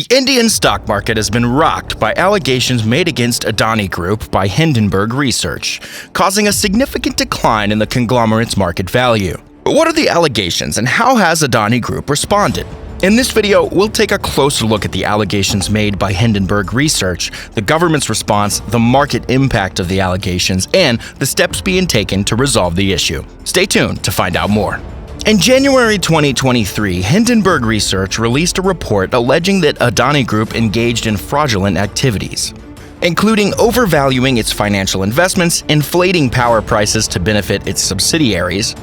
The Indian stock market has been rocked by allegations made against Adani Group by Hindenburg Research, causing a significant decline in the conglomerate's market value. But what are the allegations and how has Adani Group responded? In this video, we'll take a closer look at the allegations made by Hindenburg Research, the government's response, the market impact of the allegations, and the steps being taken to resolve the issue. Stay tuned to find out more. In January 2023, Hindenburg Research released a report alleging that Adani Group engaged in fraudulent activities, including overvaluing its financial investments, inflating power prices to benefit its subsidiaries,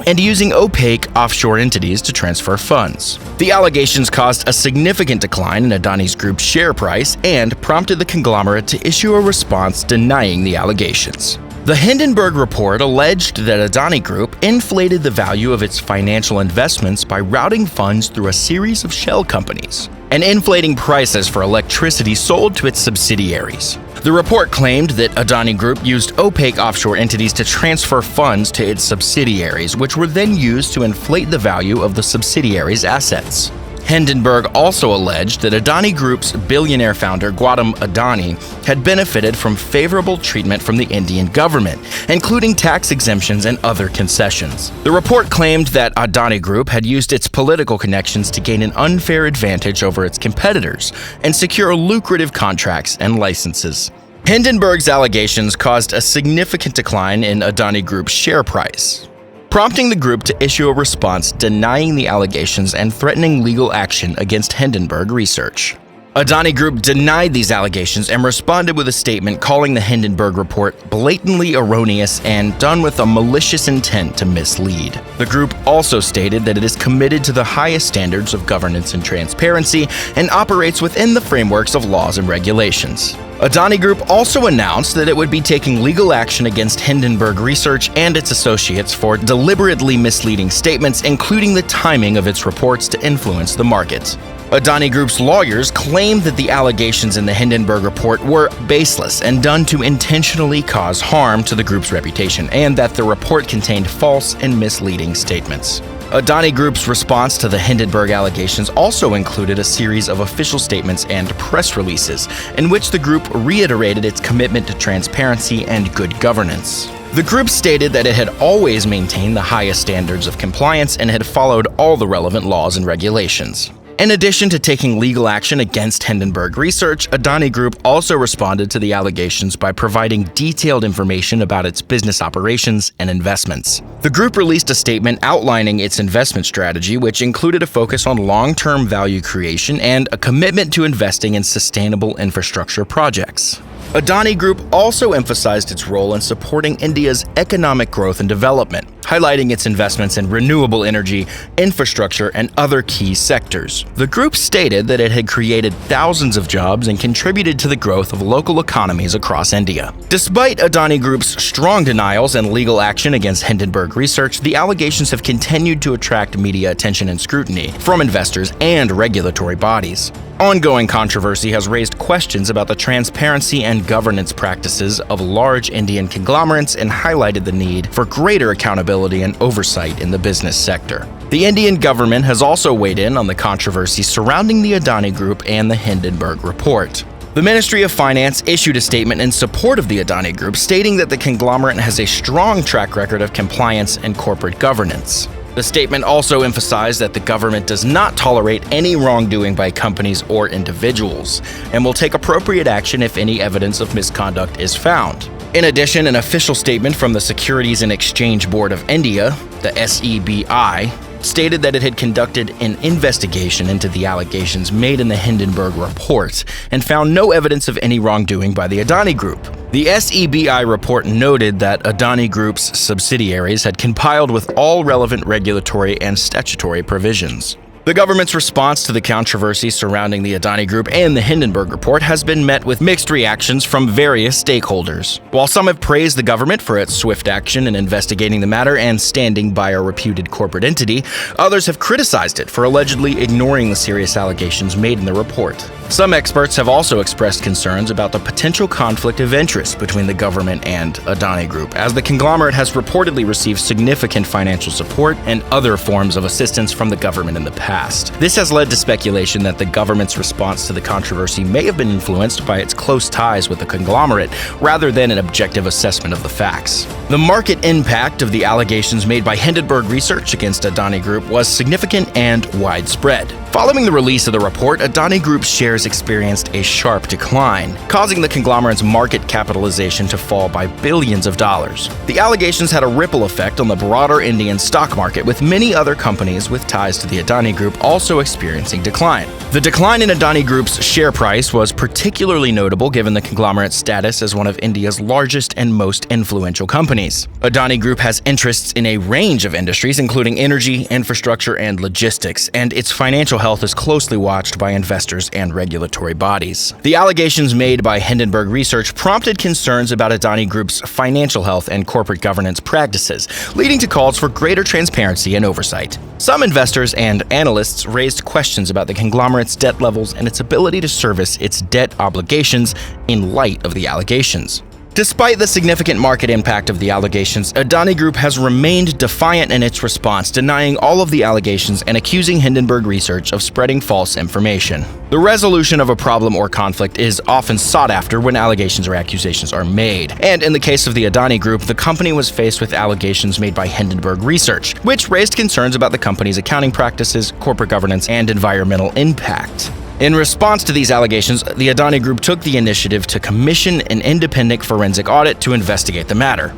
and using opaque offshore entities to transfer funds. The allegations caused a significant decline in Adani Group's share price and prompted the conglomerate to issue a response denying the allegations. The Hindenburg report alleged that Adani Group inflated the value of its financial investments by routing funds through a series of shell companies and inflating prices for electricity sold to its subsidiaries. The report claimed that Adani Group used opaque offshore entities to transfer funds to its subsidiaries, which were then used to inflate the value of the subsidiaries' assets. Hindenburg also alleged that Adani Group's billionaire founder Gautam Adani had benefited from favorable treatment from the Indian government, including tax exemptions and other concessions. The report claimed that Adani Group had used its political connections to gain an unfair advantage over its competitors and secure lucrative contracts and licenses. Hindenburg's allegations caused a significant decline in Adani Group's share price, prompting the group to issue a response denying the allegations and threatening legal action against Hindenburg Research. Adani Group denied these allegations and responded with a statement calling the Hindenburg report blatantly erroneous and done with a malicious intent to mislead. The group also stated that it is committed to the highest standards of governance and transparency and operates within the frameworks of laws and regulations. Adani Group also announced that it would be taking legal action against Hindenburg Research and its associates for deliberately misleading statements, including the timing of its reports to influence the market. Adani Group's lawyers claimed that the allegations in the Hindenburg report were baseless and done to intentionally cause harm to the group's reputation, and that the report contained false and misleading statements. Adani Group's response to the Hindenburg allegations also included a series of official statements and press releases, in which the group reiterated its commitment to transparency and good governance. The group stated that it had always maintained the highest standards of compliance and had followed all the relevant laws and regulations. In addition to taking legal action against Hindenburg Research, Adani Group also responded to the allegations by providing detailed information about its business operations and investments. The group released a statement outlining its investment strategy, which included a focus on long-term value creation and a commitment to investing in sustainable infrastructure projects. Adani Group also emphasized its role in supporting India's economic growth and development, highlighting its investments in renewable energy, infrastructure, and other key sectors. The group stated that it had created thousands of jobs and contributed to the growth of local economies across India. Despite Adani Group's strong denials and legal action against Hindenburg Research, the allegations have continued to attract media attention and scrutiny from investors and regulatory bodies. Ongoing controversy has raised questions about the transparency and governance practices of large Indian conglomerates and highlighted the need for greater accountability and oversight in the business sector. The Indian government has also weighed in on the controversy surrounding the Adani Group and the Hindenburg report. The Ministry of Finance issued a statement in support of the Adani Group, stating that the conglomerate has a strong track record of compliance and corporate governance. The statement also emphasized that the government does not tolerate any wrongdoing by companies or individuals and will take appropriate action if any evidence of misconduct is found. In addition, an official statement from the Securities and Exchange Board of India, the SEBI, stated that it had conducted an investigation into the allegations made in the Hindenburg report and found no evidence of any wrongdoing by the Adani Group. The SEBI report noted that Adani Group's subsidiaries had complied with all relevant regulatory and statutory provisions. The government's response to the controversy surrounding the Adani Group and the Hindenburg report has been met with mixed reactions from various stakeholders. While some have praised the government for its swift action in investigating the matter and standing by a reputed corporate entity, others have criticized it for allegedly ignoring the serious allegations made in the report. Some experts have also expressed concerns about the potential conflict of interest between the government and Adani Group, as the conglomerate has reportedly received significant financial support and other forms of assistance from the government in the past. past. This has led to speculation that the government's response to the controversy may have been influenced by its close ties with the conglomerate, rather than an objective assessment of the facts. The market impact of the allegations made by Hindenburg Research against Adani Group was significant and widespread. Following the release of the report, Adani Group's shares experienced a sharp decline, causing the conglomerate's market capitalization to fall by billions of dollars. The allegations had a ripple effect on the broader Indian stock market, with many other companies with ties to the Adani Group also experiencing decline. The decline in Adani Group's share price was particularly notable given the conglomerate's status as one of India's largest and most influential companies. Adani Group has interests in a range of industries, including energy, infrastructure, and logistics, and its financial health is closely watched by investors and regulatory bodies. The allegations made by Hindenburg Research prompted concerns about Adani Group's financial health and corporate governance practices, leading to calls for greater transparency and oversight. Some investors and analysts raised questions about the conglomerate's debt levels and its ability to service its debt obligations in light of the allegations. Despite the significant market impact of the allegations, Adani Group has remained defiant in its response, denying all of the allegations and accusing Hindenburg Research of spreading false information. The resolution of a problem or conflict is often sought after when allegations or accusations are made, and in the case of the Adani Group, the company was faced with allegations made by Hindenburg Research, which raised concerns about the company's accounting practices, corporate governance, and environmental impact. In response to these allegations, the Adani Group took the initiative to commission an independent forensic audit to investigate the matter.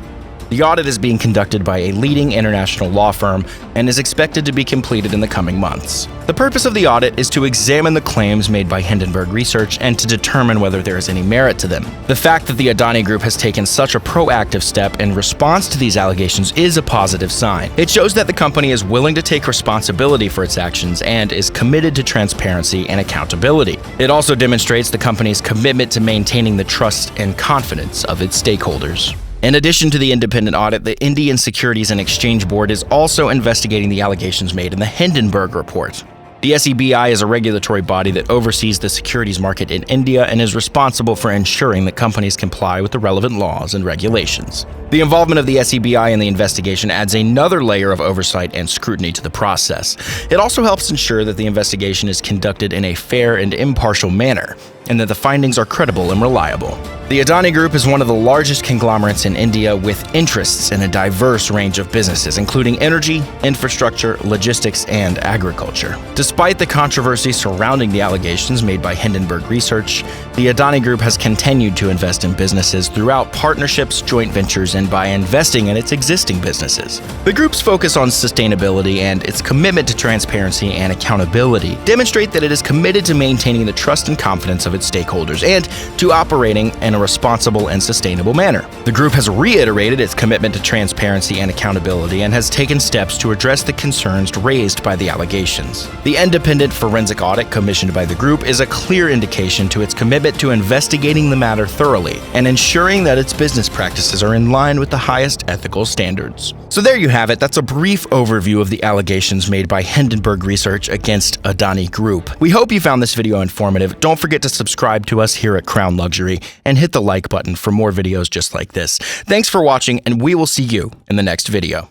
The audit is being conducted by a leading international law firm and is expected to be completed in the coming months. The purpose of the audit is to examine the claims made by Hindenburg Research and to determine whether there is any merit to them. The fact that the Adani Group has taken such a proactive step in response to these allegations is a positive sign. It shows that the company is willing to take responsibility for its actions and is committed to transparency and accountability. It also demonstrates the company's commitment to maintaining the trust and confidence of its stakeholders. In addition to the independent audit, the Indian Securities and Exchange Board is also investigating the allegations made in the Hindenburg report. The SEBI is a regulatory body that oversees the securities market in India and is responsible for ensuring that companies comply with the relevant laws and regulations. The involvement of the SEBI in the investigation adds another layer of oversight and scrutiny to the process. It also helps ensure that the investigation is conducted in a fair and impartial manner, and that the findings are credible and reliable. The Adani Group is one of the largest conglomerates in India with interests in a diverse range of businesses, including energy, infrastructure, logistics, and agriculture. Despite the controversy surrounding the allegations made by Hindenburg Research, the Adani Group has continued to invest in businesses throughout partnerships, joint ventures, and by investing in its existing businesses. The group's focus on sustainability and its commitment to transparency and accountability demonstrate that it is committed to maintaining the trust and confidence of its stakeholders and to operating in a responsible and sustainable manner. The group has reiterated its commitment to transparency and accountability and has taken steps to address the concerns raised by the allegations. The independent forensic audit commissioned by the group is a clear indication to its commitment to investigating the matter thoroughly and ensuring that its business practices are in line with the highest ethical standards. So there you have it. That's a brief overview of the allegations made by Hindenburg Research against Adani Group. We hope you found this video informative. Don't forget to subscribe to us here at Crown Luxury and hit the like button for more videos just like this. Thanks for watching, and we will see you in the next video.